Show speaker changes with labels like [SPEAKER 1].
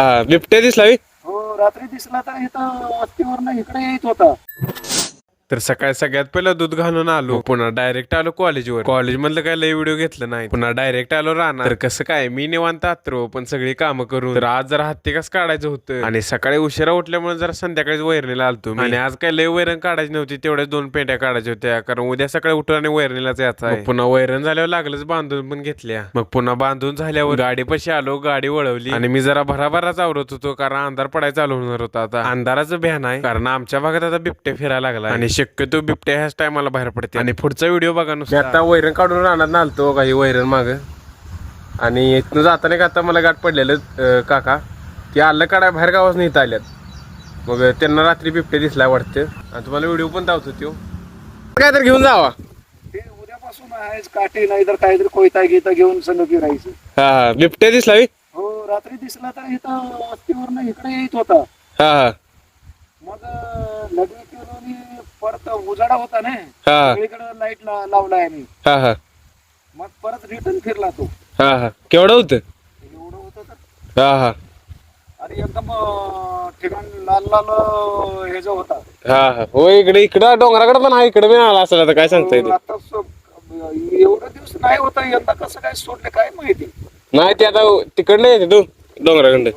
[SPEAKER 1] बिबट्या दिसला बी?
[SPEAKER 2] हो रात्री दिसला तर इथं वस्तीवरनं इकडे येत होता.
[SPEAKER 1] तर सकाळी सगळ्यात पहिलं दूध घालून आलो, पुन्हा डायरेक्ट आलो कॉलेजवर. कॉलेज मधलं काय लय व्हिडिओ घेतलं नाही, पुन्हा डायरेक्ट आलो राहणार. तर कसं काय मी निवांत आत्रो पण सगळी कामं करून. तर आज जरा हत्ती कस काढायचं होतं आणि सकाळी उशिरा उठल्यामुळे जरा संध्याकाळी वैरणीला आलतो मी. आणि आज काय लय वैरण काढायची नव्हती, तेवढ्याच 2 पेंड्या काढायच्या होत्या, कारण उद्या सकाळी उठून आणि वैरणीलाच यायचं आहे. पुन्हा वैरण झाल्यावर लागलंच बांधून पण घेतल्या. मग पुन्हा बांधून झाल्यावर गाडीपाशी आलो, गाडी वळवली आणि मी जरा भराभराच आवरत होतो, कारण अंधार पडायला चालू होणार होता. आता अंधाराचं भ्यान आहे, कारण आमच्या भागात आता बिबट्या फिरायला लागला आणि शक्यतो बिबट्या ह्याच टायमाला बाहेर पडते. आणि पुढचा व्हिडिओ बघा नुसता. आता वैरण काढून राहणार आलतो काही वैरण माग, आणि इथनं जाताना का आता मला गाठ पडलेलं काका की आलं काढाय बाहेर गावाच नाही आल्यात. मग त्यांना रात्री बिबट्या दिसला वाटतं, आणि तुम्हाला व्हिडिओ पण दावतो तो काय तर घेऊन जावा.
[SPEAKER 2] ते उद्यापासून आहेच काठी नाही तर काहीतरी कोयता गीता घेऊन संग फिरायचं.
[SPEAKER 1] हा बिबट्या दिसला बी?
[SPEAKER 2] हो रात्री दिसला तर इथं वस्तीवरनं इकडे येत होता.
[SPEAKER 1] हा
[SPEAKER 2] मग लग्न केलं आणि परत उजाडा होता ना,
[SPEAKER 1] हा
[SPEAKER 2] सगळीकडे लाईट लावलाय आम्ही.
[SPEAKER 1] हा हा
[SPEAKER 2] मग परत रिटर्न फिरला तो.
[SPEAKER 1] हा केवढं होतं?
[SPEAKER 2] एवढं होतं तर.
[SPEAKER 1] हा हा
[SPEAKER 2] आणि एकदम ठिकाण लाल लाल हे जो होता.
[SPEAKER 1] हा हो इकडं डोंगराकडे पण आहे, इकडे पण आला असेल, आता काय सांगता येते.
[SPEAKER 2] आता एवढं दिवस नाही होता, यंदा कसं काय सोडले काय माहिती.
[SPEAKER 1] नाही ते आता तिकडले येते तू डोंगराकडे.